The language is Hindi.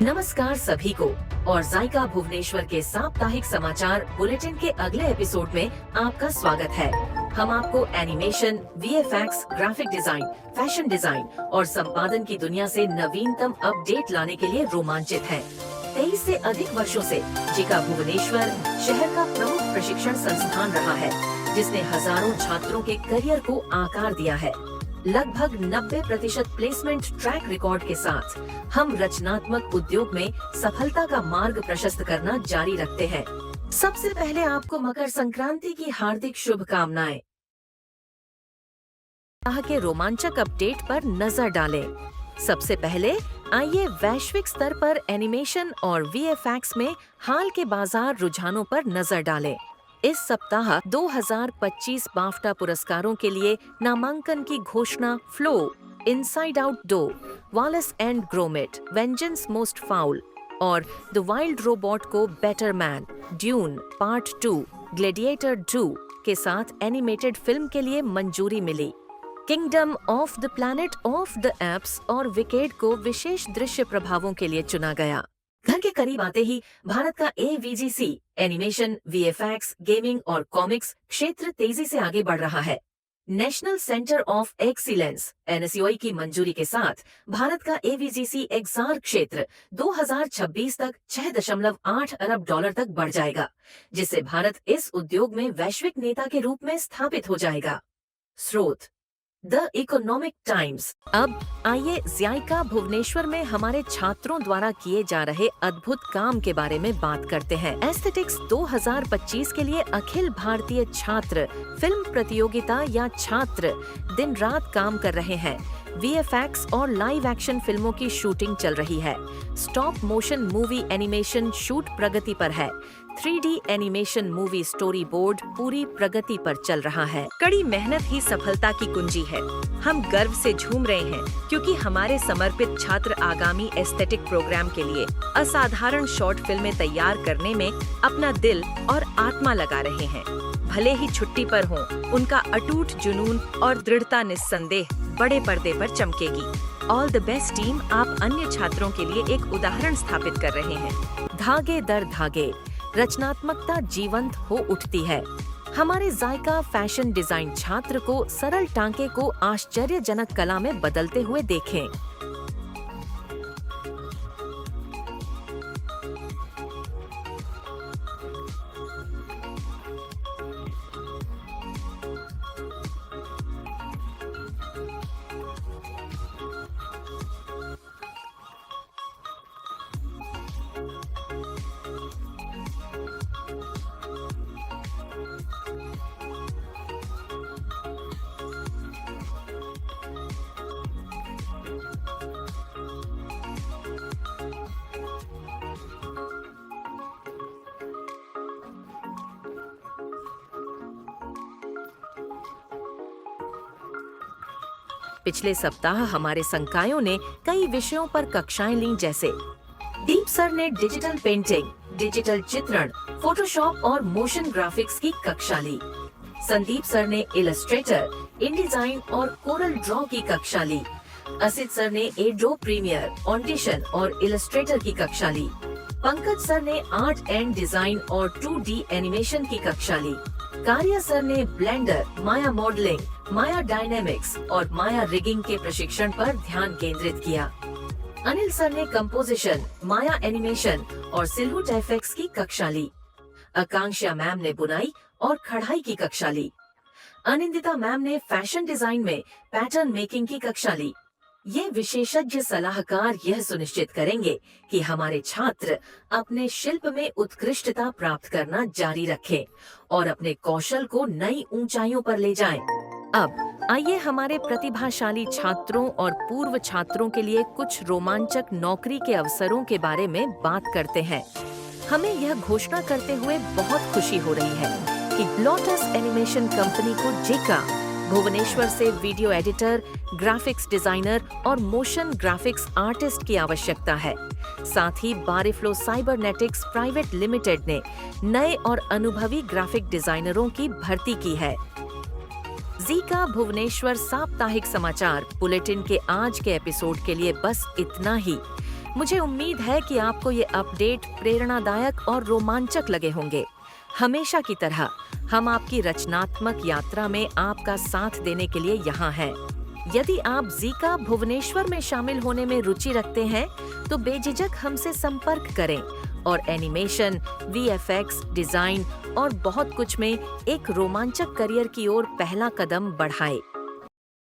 नमस्कार सभी को और जायका भुवनेश्वर के साप्ताहिक समाचार बुलेटिन के अगले एपिसोड में आपका स्वागत है। हम आपको animation, VFX, graphic design, fashion design और संपादन की दुनिया से नवीनतम अपडेट लाने के लिए रोमांचित हैं। 23 से अधिक वर्षों से जायका भुवनेश्वर शहर का प्रमुख प्रशिक्षण संस्थान रहा है, जिसने हजारों छात्रों के करियर को आकार दिया है। लगभग 90% प्लेसमेंट ट्रैक रिकॉर्ड के साथ हम रचनात्मक उद्योग में सफलता का मार्ग प्रशस्त करना जारी रखते हैं। सबसे पहले आपको मकर संक्रांति की हार्दिक शुभकामनाएं। के रोमांचक अपडेट पर नजर डालें। सबसे पहले आइए वैश्विक स्तर पर एनिमेशन और वीएफएक्स में हाल के बाजार रुझानों पर नजर डालें। इस सप्ताह 2025 बाफ्टा पुरस्कारों के लिए नामांकन की घोषणा Flow, Inside Out 2, Wallace and Gromit, Vengeance Most Fowl और द वाइल्ड रोबोट को Better Man, Dune Part 2, Gladiator 2 के साथ एनिमेटेड फिल्म के लिए मंजूरी मिली। Kingdom of the Planet of the Apes और विकेड को विशेष दृश्य प्रभावों के लिए चुना गया। घर के करीब आते ही भारत का एवीजीसी एनिमेशन, वीएफएक्स, गेमिंग और कॉमिक्स क्षेत्र तेजी से आगे बढ़ रहा है। National centre of excellence NSUI की मंजूरी के साथ भारत का एवीजीसी एक्सआर क्षेत्र 2026 तक $6.8 अरब तक बढ़ जाएगा, जिससे भारत इस उद्योग में वैश्विक नेता के रूप में स्थापित हो जाएगा। स्रोत द इकोनॉमिक टाइम्स। अब आइए जायका भुवनेश्वर में हमारे छात्रों द्वारा किए जा रहे अद्भुत काम के बारे में बात करते हैं। एस्थेटिक्स 2025 के लिए अखिल भारतीय छात्र फिल्म प्रतियोगिता या छात्र दिन रात काम कर रहे हैं। वीएफएक्स और लाइव एक्शन फिल्मों की शूटिंग चल रही है। Stop motion movie animation shoot प्रगति पर है। 3D animation movie story board पूरी प्रगति पर चल रहा है। कड़ी मेहनत ही सफलता की कुंजी है। हम गर्व से झूम रहे हैं क्योंकि हमारे समर्पित छात्र आगामी एस्थेटिक प्रोग्राम के लिए असाधारण शॉर्ट फिल्में तैयार करने में अपना दिल और आत्मा लगा रहे हैं। भले ही छुट्टी पर हों, उनका अटूट जुनून और दृढ़ता निस्संदेह बड़े पर्दे पर चमकेगी। ऑल द बेस्ट टीम, आप अन्य छात्रों के लिए एक उदाहरण स्थापित कर रहे हैं। धागे दर धागे, रचनात्मकता जीवंत हो उठती है। हमारे जायका फैशन डिजाइन छात्र को सरल टांके को आश्चर्यजनक कला में बदलते हुए देखें। पिछले सप्ताह हमारे संकायों ने कई विषयों पर कक्षाएं लीं, जैसे दीप सर ने डिजिटल पेंटिंग, डिजिटल चित्रण, फोटोशॉप और मोशन ग्राफिक्स की कक्षा ली। संदीप सर ने इलस्ट्रेटर, इनडिजाइन और कोरल ड्रॉ की कक्षा ली। असित सर ने एडोब प्रीमियर, ऑडिशन और इलस्ट्रेटर की कक्षा ली। पंकज सर ने आर्ट एंड डिजाइन और 2D एनिमेशन की कक्षा ली। कार्या सर ने ब्लेंडर, माया मॉडलिंग, माया डायनेमिक्स और माया रिगिंग के प्रशिक्षण पर ध्यान केंद्रित किया। अनिल सर ने कंपोजिशन, माया एनिमेशन और सिलहुट एफएक्स की कक्षा ली। आकांक्षा मैम ने बुनाई और कढ़ाई की कक्षा ली। अनिंदिता मैम ने फैशन डिजाइन में पैटर्न मेकिंग की कक्षा ली। ये विशेषज्ञ सलाहकार यह सुनिश्चित करेंगे कि हमारे छात्र अपने शिल्प में उत्कृष्टता प्राप्त करना जारी रखें और अपने कौशल को नई ऊंचाइयों पर ले जाएं। अब आइए हमारे प्रतिभाशाली छात्रों और पूर्व छात्रों के लिए कुछ रोमांचक नौकरी के अवसरों के बारे में बात करते हैं। हमें यह घोषणा करते हुए बहुत खुशी हो रही है कि लोटस एनिमेशन कंपनी को जायका भुवनेश्वर से वीडियो एडिटर, ग्राफिक्स डिजाइनर और मोशन ग्राफिक्स आर्टिस्ट की आवश्यकता है। साथ ही बारिफ्लो साइबरनेटिक्स प्राइवेट लिमिटेड ने नए और अनुभवी ग्राफिक डिजाइनरों की भर्ती की है। जायका भुवनेश्वर साप्ताहिक समाचार बुलेटिन के आज के एपिसोड के लिए बस इतना ही। मुझे उम्मीद है कि आपको ये अपडेट प्रेरणादायक और रोमांचक लगे होंगे। हमेशा की तरह हम आपकी रचनात्मक यात्रा में आपका साथ देने के लिए यहाँ हैं। यदि आप जीका भुवनेश्वर में शामिल होने में रुचि रखते हैं, तो बेझिझक हमसे संपर्क करें और एनिमेशन, वीएफएक्स, डिजाइन और बहुत कुछ में एक रोमांचक करियर की ओर पहला कदम बढ़ाएं।